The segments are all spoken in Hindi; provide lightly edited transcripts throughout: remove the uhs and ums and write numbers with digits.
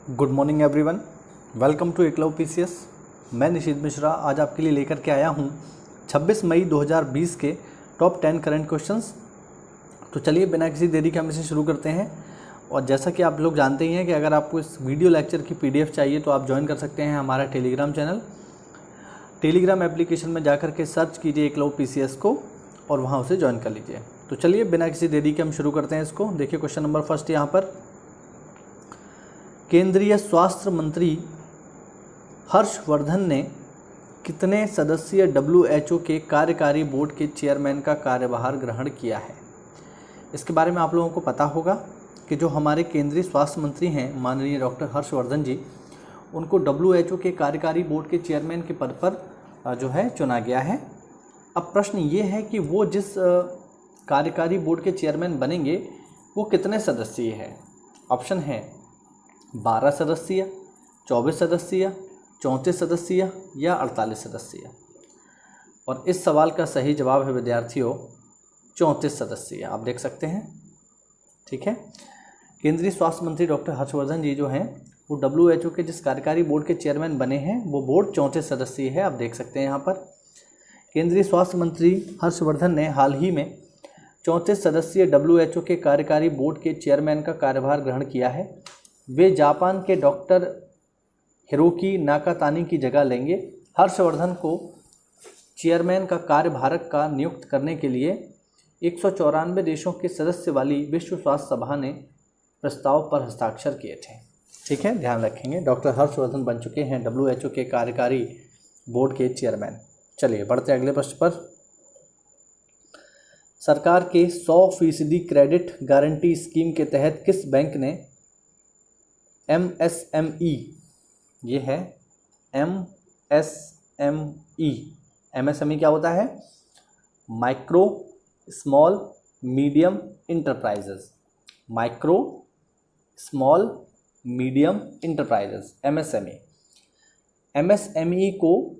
Good morning everyone, welcome to Eklavya PCS. मैं निशित मिश्रा आज आपके लिए लेकर के आया हूं 26 मई 2020 के टॉप 10 करंट क्वेश्चंस। तो चलिए बिना किसी देरी के हम इसे शुरू करते हैं। और जैसा कि आप लोग जानते ही हैं कि अगर आपको इस वीडियो लेक्चर की पीडीएफ चाहिए तो आप ज्वाइन कर सकते हैं हमारा टेलीग्राम चैनल। टेलीग्राम एप्लीकेशन में जाकर के सर्च कीजिए एकलव पीसीएस को और वहाँ उसे ज्वाइन कर लीजिए। तो चलिए बिना किसी देरी के हम शुरू करते हैं इसको। देखिए क्वेश्चन नंबर फर्स्ट यहाँ पर, केंद्रीय स्वास्थ्य मंत्री हर्षवर्धन ने कितने सदस्यीय WHO के कार्यकारी बोर्ड के चेयरमैन का कार्यभार ग्रहण किया है। इसके बारे में आप लोगों को पता होगा कि जो हमारे केंद्रीय स्वास्थ्य मंत्री हैं माननीय डॉक्टर हर्षवर्धन जी, उनको WHO के कार्यकारी बोर्ड के चेयरमैन के पद पर जो है चुना गया है। अब प्रश्न ये है कि वो जिस कार्यकारी बोर्ड के चेयरमैन बनेंगे वो कितने सदस्यीय है। ऑप्शन है 12 सदस्यीय, 24 सदस्यीय, 34 सदस्यीय या 48 सदस्यीय। और इस सवाल का सही जवाब है विद्यार्थियों 34 सदस्यीय। आप देख सकते हैं, ठीक है। केंद्रीय स्वास्थ्य मंत्री डॉक्टर हर्षवर्धन जी जो हैं वो WHO के जिस कार्यकारी बोर्ड के चेयरमैन बने हैं वो बोर्ड 34 सदस्यीय है। आप देख सकते हैं यहाँ पर केंद्रीय स्वास्थ्य मंत्री हर्षवर्धन ने हाल ही में 34 सदस्यीय WHO के कार्यकारी बोर्ड के चेयरमैन का कार्यभार ग्रहण किया है। वे जापान के डॉक्टर हिरोकी नाकातानी की जगह लेंगे। हर्षवर्धन को चेयरमैन का कार्यभार का नियुक्त करने के लिए 194 देशों के सदस्य वाली विश्व स्वास्थ्य सभा ने प्रस्ताव पर हस्ताक्षर किए थे। ठीक है, ध्यान रखेंगे डॉक्टर हर्षवर्धन बन चुके हैं WHO के कार्यकारी बोर्ड के चेयरमैन। चलिए बढ़ते अगले प्रश्न पर। सरकार के 100% क्रेडिट गारंटी स्कीम के तहत किस बैंक ने MSME, ये है MSME क्या होता है? Micro small medium enterprises, micro small medium enterprises MSME को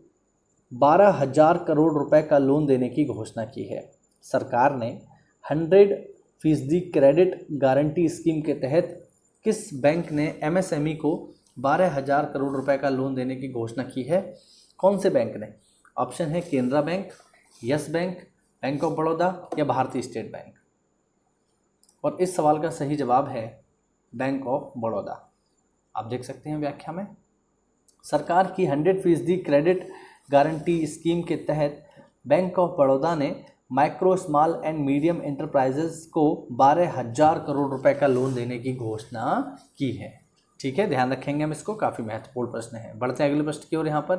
12,000 करोड़ रुपए का लोन देने की घोषणा की है। सरकार ने 100% क्रेडिट गारंटी स्कीम के तहत किस बैंक ने MSME को 12,000 करोड़ रुपए का लोन देने की घोषणा की है? कौन से बैंक ने? ऑप्शन है Canara bank, yes bank, bank of Baroda या भारतीय स्टेट बैंक। और इस सवाल का सही जवाब है बैंक ऑफ बड़ौदा। आप देख सकते हैं व्याख्या में, सरकार की 100% क्रेडिट गारंटी स्कीम के तहत बैंक ऑफ बड़ौदा ने micro small and medium enterprises को 12,000 करोड़ रुपए का लोन देने की घोषणा की है। ठीक है, ध्यान रखेंगे हम इसको, काफ़ी महत्वपूर्ण प्रश्न है। बढ़ते हैं अगले प्रश्न की ओर। यहाँ पर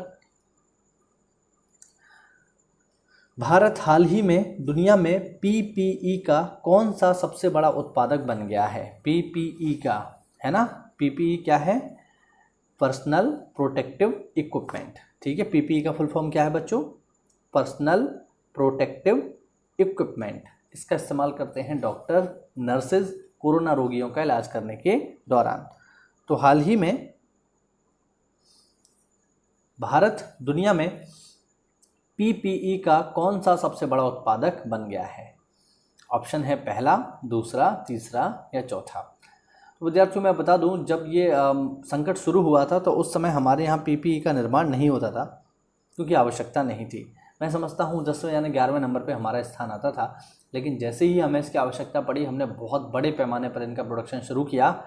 भारत हाल ही में दुनिया में PPE का कौन सा सबसे बड़ा उत्पादक बन गया है? PPE का है ना, PPE क्या है? Personal protective equipment. ठीक है, PPE का फुल फॉर्म क्या है बच्चों? Personal protective equipment. इसका इस्तेमाल करते हैं डॉक्टर, नर्सेज कोरोना रोगियों का इलाज करने के दौरान। तो हाल ही में भारत दुनिया में PPE का कौन सा सबसे बड़ा उत्पादक बन गया है? ऑप्शन है पहला, दूसरा, तीसरा या चौथा। तो विद्यार्थियों मैं बता दूं, जब ये संकट शुरू हुआ था तो उस समय हमारे यहाँ PPE का निर्माण नहीं होता था क्योंकि आवश्यकता नहीं थी। मैं समझता हूँ 10वें यानी 11वें नंबर पे हमारा स्थान आता था, लेकिन जैसे ही हमें इसकी आवश्यकता पड़ी हमने बहुत बड़े पैमाने पर इनका प्रोडक्शन शुरू किया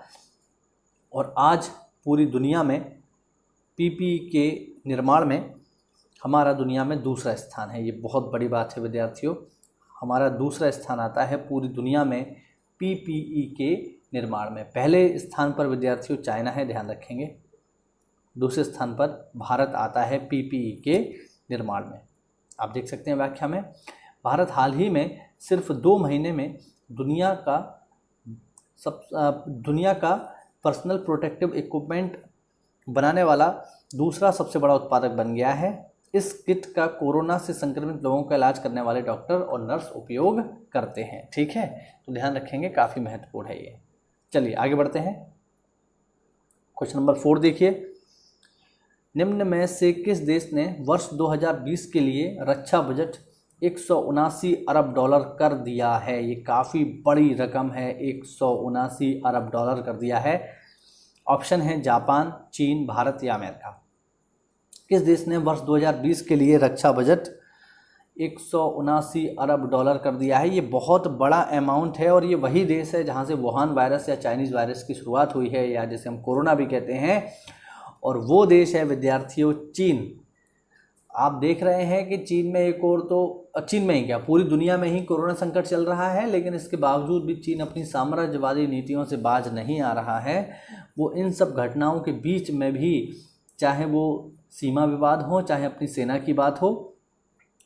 और आज पूरी दुनिया में PPE के निर्माण में हमारा दुनिया में दूसरा स्थान है। ये बहुत बड़ी बात है विद्यार्थियों, हमारा दूसरा स्थान आता है पूरी दुनिया में PPE के निर्माण में। पहले स्थान पर विद्यार्थियों चाइना है, ध्यान रखेंगे। दूसरे स्थान पर भारत आता है PPE के निर्माण में। आप देख सकते हैं व्याख्या में, भारत हाल ही में सिर्फ 2 महीने में दुनिया का पर्सनल प्रोटेक्टिव इक्विपमेंट बनाने वाला दूसरा सबसे बड़ा उत्पादक बन गया है। इस किट का कोरोना से संक्रमित लोगों का इलाज करने वाले डॉक्टर और नर्स उपयोग करते हैं। ठीक है, तो ध्यान रखेंगे, काफ़ी महत्वपूर्ण है ये। चलिए आगे बढ़ते हैं। क्वेश्चन नंबर 4 देखिए, निम्न में से किस देश ने वर्ष 2020 के लिए रक्षा बजट 179 अरब डॉलर कर दिया है? ये काफ़ी बड़ी रकम है, 179 अरब डॉलर कर दिया है। ऑप्शन है जापान, चीन, भारत या अमेरिका। किस देश ने वर्ष 2020 के लिए रक्षा बजट 179 अरब डॉलर कर दिया है? ये बहुत बड़ा अमाउंट है और ये वही देश है जहाँ से वुहान वायरस या चाइनीज़ वायरस की शुरुआत हुई है, या जिसे हम कोरोना भी कहते हैं, और वो देश है विद्यार्थियों चीन। आप देख रहे हैं कि चीन में एक और तो चीन में ही क्या पूरी दुनिया में ही कोरोना संकट चल रहा है, लेकिन इसके बावजूद भी चीन अपनी साम्राज्यवादी नीतियों से बाज नहीं आ रहा है। वो इन सब घटनाओं के बीच में भी, चाहे वो सीमा विवाद हो, चाहे अपनी सेना की बात हो,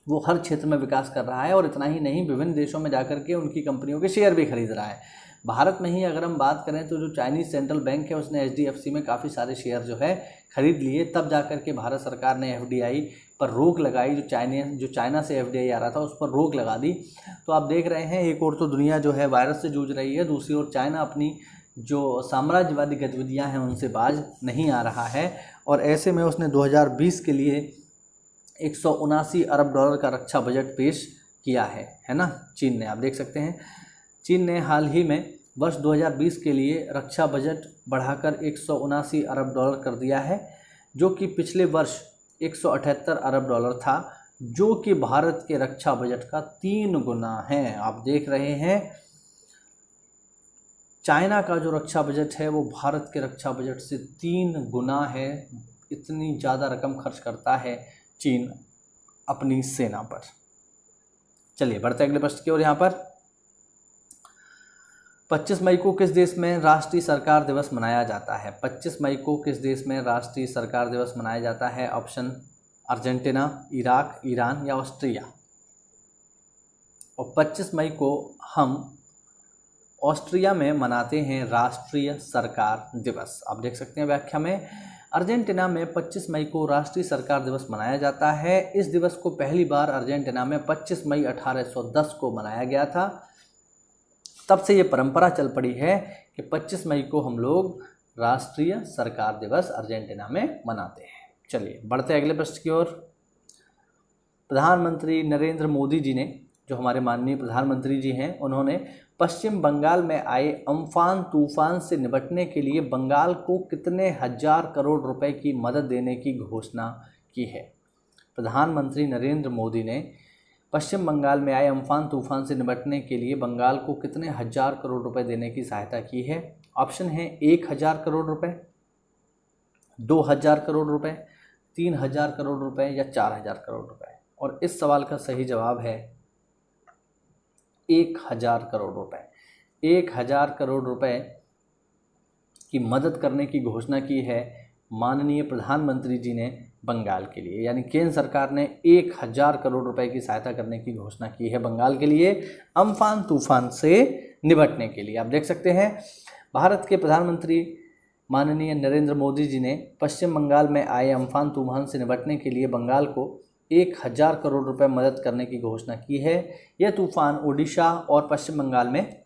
वो हर क्षेत्र में विकास कर रहा है। और इतना ही नहीं, विभिन्न देशों में जाकर के उनकी कंपनियों के शेयर भी खरीद रहा है। भारत में ही अगर हम बात करें तो जो चाइनीज़ सेंट्रल बैंक है उसने HDFC में काफ़ी सारे शेयर जो है खरीद लिए, तब जाकर के भारत सरकार ने FDI पर रोक लगाई। जो चाइना से FDI आ रहा था उस पर रोक लगा दी। तो आप देख रहे हैं, एक और तो दुनिया जो है वायरस से जूझ रही है, दूसरी ओर चाइना अपनी जो साम्राज्यवादी गतिविधियां हैं उनसे बाज नहीं आ रहा है। और ऐसे में उसने 2020 के लिए 179 अरब डॉलर का रक्षा बजट पेश किया है ना, चीन ने। आप देख सकते हैं चीन ने हाल ही में वर्ष 2020 के लिए रक्षा बजट बढ़ाकर 179 अरब डॉलर कर दिया है, जो कि पिछले वर्ष 178 अरब डॉलर था, जो कि भारत के रक्षा बजट का 3 गुना है। आप देख रहे हैं चाइना का जो रक्षा बजट है वो भारत के रक्षा बजट से 3 गुना है। इतनी ज़्यादा रकम खर्च करता है चीन अपनी सेना पर। चलिए बढ़ते अगले प्रश्न की ओर। यहाँ पर 25 मई को किस देश में राष्ट्रीय सरकार दिवस मनाया जाता है? 25 मई को किस देश में राष्ट्रीय सरकार दिवस मनाया जाता है? ऑप्शन अर्जेंटीना, इराक, ईरान या ऑस्ट्रिया। और 25 मई को हम ऑस्ट्रिया में मनाते हैं राष्ट्रीय सरकार दिवस। आप देख सकते हैं व्याख्या में, अर्जेंटीना में 25 मई को राष्ट्रीय सरकार दिवस मनाया जाता है। इस दिवस को पहली बार अर्जेंटीना में 25 मई 1810 को मनाया गया था। तब से ये परंपरा चल पड़ी है कि 25 मई को हम लोग राष्ट्रीय सरकार दिवस अर्जेंटीना में मनाते हैं। चलिए बढ़ते अगले प्रश्न की ओर। प्रधानमंत्री नरेंद्र मोदी जी ने, जो हमारे माननीय प्रधानमंत्री जी हैं, उन्होंने पश्चिम बंगाल में आए अम्फान तूफान से निपटने के लिए बंगाल को कितने हजार करोड़ रुपए की मदद देने की घोषणा की है? प्रधानमंत्री नरेंद्र मोदी ने पश्चिम बंगाल में आए अम्फान तूफान से निपटने के लिए बंगाल को कितने हजार करोड़ रुपए देने की सहायता की है? ऑप्शन है 1000 करोड़ रुपए, 2000 करोड़ रुपए, 3000 करोड़ रुपए या 4000 करोड़ रुपए। और इस सवाल का सही जवाब है 1000 करोड़ रुपए। 1000 करोड़ रुपए की मदद करने की घोषणा की है माननीय प्रधानमंत्री जी ने बंगाल के लिए। यानी केंद्र सरकार ने 1000 करोड़ रुपए की सहायता करने की घोषणा की है बंगाल के लिए अम्फान तूफान से निपटने के लिए। आप देख सकते हैं भारत के प्रधानमंत्री माननीय नरेंद्र मोदी जी ने पश्चिम बंगाल में आए अम्फान तूफान से निपटने के लिए बंगाल को 1000 करोड़ रुपए मदद करने की घोषणा की है। यह तूफान ओडिशा और पश्चिम बंगाल में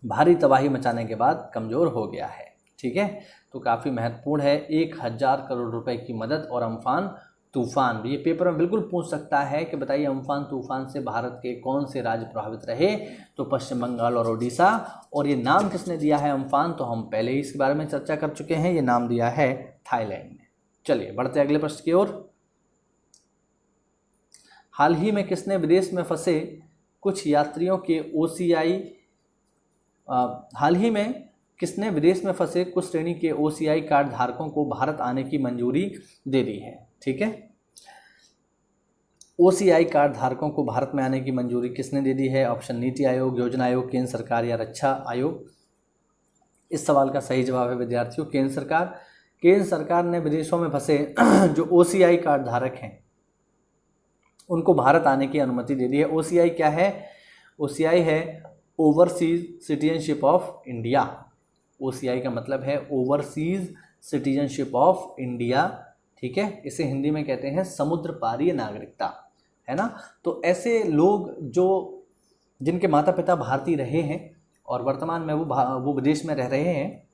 भारी तबाही मचाने के बाद कमज़ोर हो गया है। ठीक है, तो काफ़ी महत्वपूर्ण है 1000 करोड़ रुपए की मदद और अम्फान तूफान भी। ये पेपर में बिल्कुल पूछ सकता है कि बताइए अम्फान तूफान से भारत के कौन से राज्य प्रभावित रहे? तो पश्चिम बंगाल और ओडिशा। और ये नाम किसने दिया है अम्फान? तो हम पहले ही इसके बारे में चर्चा कर चुके हैं, ये नाम दिया है थाईलैंड ने। चलिए बढ़ते अगले प्रश्न की ओर। हाल ही में किसने विदेश में फंसे कुछ यात्रियों के OCI हाल ही में किसने विदेश में फंसे कुछ श्रेणी के OCI कार्ड धारकों को भारत आने की मंजूरी दे दी है? ठीक है, OCI कार्ड धारकों को भारत में आने की मंजूरी किसने दे दी है? ऑप्शन नीति आयोग, योजना आयोग, केंद्र सरकार या रक्षा आयोग। इस सवाल का सही जवाब है विद्यार्थियों केंद्र सरकार। केंद्र सरकार ने विदेशों में फंसे जो OCI कार्ड धारक हैं उनको भारत आने की अनुमति दे दी है। OCI क्या है? OCI है overseas citizenship of India. OCI का मतलब है ओवरसीज सिटीजनशिप ऑफ इंडिया। ठीक है, इसे हिंदी में कहते हैं समुद्र पारीय नागरिकता, है ना। तो ऐसे लोग जो जिनके माता पिता भारतीय रहे हैं और वर्तमान में वो विदेश में रह रहे हैं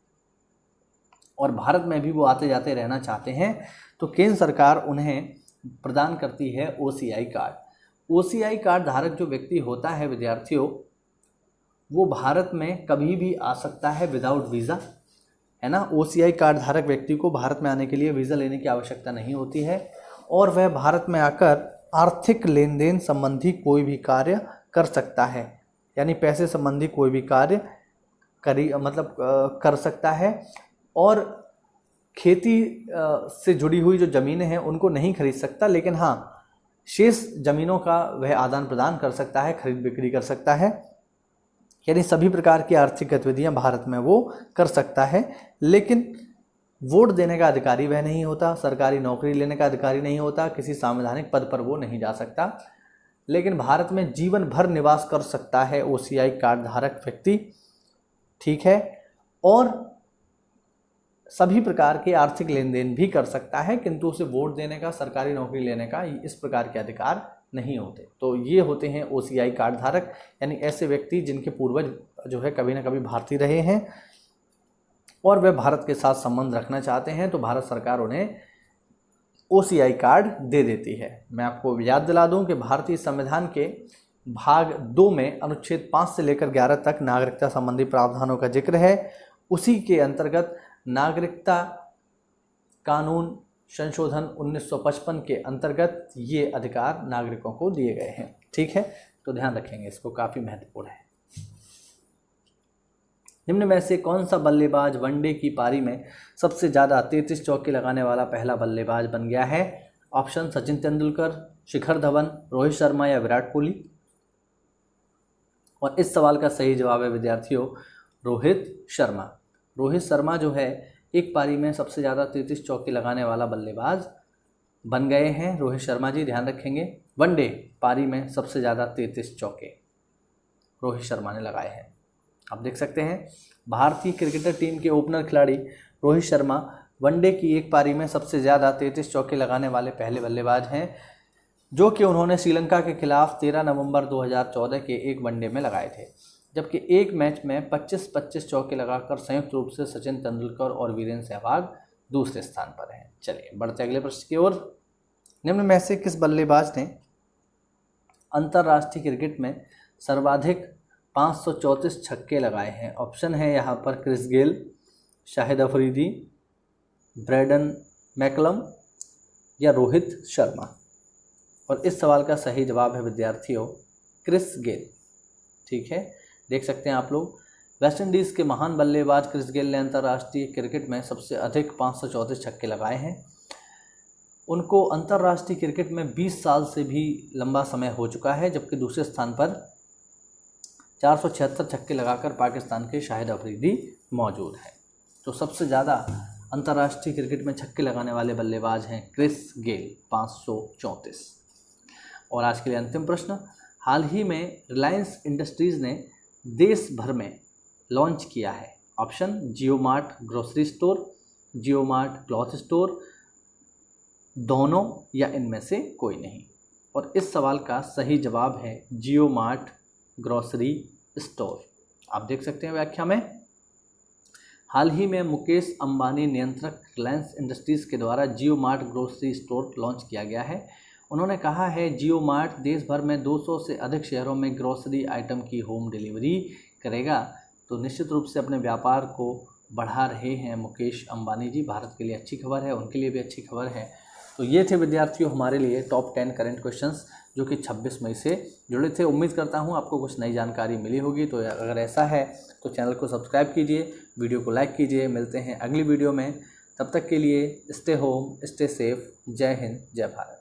और भारत में भी वो आते जाते रहना चाहते हैं, तो केंद्र सरकार उन्हें प्रदान करती है OCI कार्ड। OCI कार्ड धारक जो व्यक्ति होता है विद्यार्थियों, वो भारत में कभी भी आ सकता है विदाउट वीज़ा। है ना। OCI कार्ड धारक व्यक्ति को भारत में आने के लिए वीज़ा लेने की आवश्यकता नहीं होती है और वह भारत में आकर आर्थिक लेन देन संबंधी कोई भी कार्य कर सकता है, यानी पैसे संबंधी कोई भी कार्य कर सकता है। और खेती से जुड़ी हुई जो ज़मीनें हैं उनको नहीं खरीद सकता, लेकिन हाँ शेष ज़मीनों का वह आदान प्रदान कर सकता है, खरीद बिक्री कर सकता है, यानी सभी प्रकार की आर्थिक गतिविधियां भारत में वो कर सकता है। लेकिन वोट देने का अधिकारी वह नहीं होता, सरकारी नौकरी लेने का अधिकारी नहीं होता, किसी संवैधानिक पद पर वो नहीं जा सकता, लेकिन भारत में जीवन भर निवास कर सकता है OCI कार्ड धारक व्यक्ति, ठीक है। और सभी प्रकार के आर्थिक लेन देन भी कर सकता है, किंतु उसे वोट देने का, सरकारी नौकरी लेने का इस प्रकार के अधिकार नहीं होते। तो ये होते हैं OCI कार्ड धारक, यानी ऐसे व्यक्ति जिनके पूर्वज जो है कभी ना कभी भारतीय रहे हैं और वे भारत के साथ संबंध रखना चाहते हैं, तो भारत सरकार उन्हें OCI कार्ड दे देती है। मैं आपको याद दिला दूं कि भारतीय संविधान के भाग 2 में अनुच्छेद 5 से लेकर 11 तक नागरिकता संबंधी प्रावधानों का जिक्र है। उसी के अंतर्गत नागरिकता कानून संशोधन 1955 के अंतर्गत ये अधिकार नागरिकों को दिए गए हैं, ठीक है। तो ध्यान रखेंगे इसको, काफ़ी महत्वपूर्ण है। निम्न में से कौन सा बल्लेबाज वनडे की पारी में सबसे ज़्यादा 33 चौके लगाने वाला पहला बल्लेबाज बन गया है? ऑप्शन सचिन तेंदुलकर, शिखर धवन, रोहित शर्मा या विराट कोहली। और इस सवाल का सही जवाब है विद्यार्थियों रोहित शर्मा। रोहित शर्मा जो है एक पारी में सबसे ज़्यादा 33 चौके लगाने वाला बल्लेबाज बन गए हैं। रोहित शर्मा जी ध्यान रखेंगे, वनडे पारी में सबसे ज़्यादा 33 चौके रोहित शर्मा ने लगाए हैं। आप देख सकते हैं भारतीय क्रिकेटर टीम के ओपनर खिलाड़ी रोहित शर्मा वनडे की एक पारी में सबसे ज़्यादा 33 चौके लगाने वाले पहले बल्लेबाज हैं, जो कि उन्होंने श्रीलंका के खिलाफ 13 नवंबर 2014 के एक वनडे में लगाए थे, जबकि एक मैच में 25-25 चौके लगाकर संयुक्त रूप से सचिन तेंदुलकर और वीरेंद्र सहवाग दूसरे स्थान पर हैं। चलिए बढ़ते अगले प्रश्न की ओर। निम्न में से किस बल्लेबाज ने अंतर्राष्ट्रीय क्रिकेट में सर्वाधिक 534 छक्के लगाए हैं? ऑप्शन है यहाँ पर Chris Gayle, Shahid Afridi, Brendon McCullum या रोहित शर्मा। और इस सवाल का सही जवाब है विद्यार्थियों क्रिस गेल, ठीक है। देख सकते हैं आप लोग, वेस्टइंडीज़ के महान बल्लेबाज क्रिस गेल ने अंतर्राष्ट्रीय क्रिकेट में सबसे अधिक 534 छक्के लगाए हैं। उनको अंतर्राष्ट्रीय क्रिकेट में 20 साल से भी लंबा समय हो चुका है, जबकि दूसरे स्थान पर 476 छक्के लगाकर पाकिस्तान के शाहिद अफरीदी मौजूद हैं। तो सबसे ज़्यादा अंतर्राष्ट्रीय क्रिकेट में छक्के लगाने वाले बल्लेबाज हैं क्रिस गेल, 534। और आज के लिए अंतिम प्रश्न, हाल ही में रिलायंस इंडस्ट्रीज़ ने देश भर में लॉन्च किया है। ऑप्शन जियो मार्ट ग्रोसरी स्टोर, जियो मार्ट क्लॉथ स्टोर, दोनों या इनमें से कोई नहीं। और इस सवाल का सही जवाब है जियो मार्ट ग्रोसरी स्टोर। आप देख सकते हैं व्याख्या में, हाल ही में मुकेश अंबानी नियंत्रक रिलायंस इंडस्ट्रीज़ के द्वारा जियो मार्ट ग्रोसरी स्टोर लॉन्च किया गया है। उन्होंने कहा है जियो मार्ट देश भर में 200 से अधिक शहरों में ग्रोसरी आइटम की होम डिलीवरी करेगा। तो निश्चित रूप से अपने व्यापार को बढ़ा रहे हैं मुकेश अंबानी जी। भारत के लिए अच्छी खबर है, उनके लिए भी अच्छी खबर है। तो ये थे विद्यार्थियों हमारे लिए टॉप 10 करंट क्वेश्चंस जो कि 26 मई से जुड़े थे। उम्मीद करता हूँ आपको कुछ नई जानकारी मिली होगी। तो अगर ऐसा है तो चैनल को सब्सक्राइब कीजिए, वीडियो को लाइक कीजिए। मिलते हैं अगली वीडियो में, तब तक के लिए स्टे होम, स्टे सेफ। जय हिंद, जय भारत।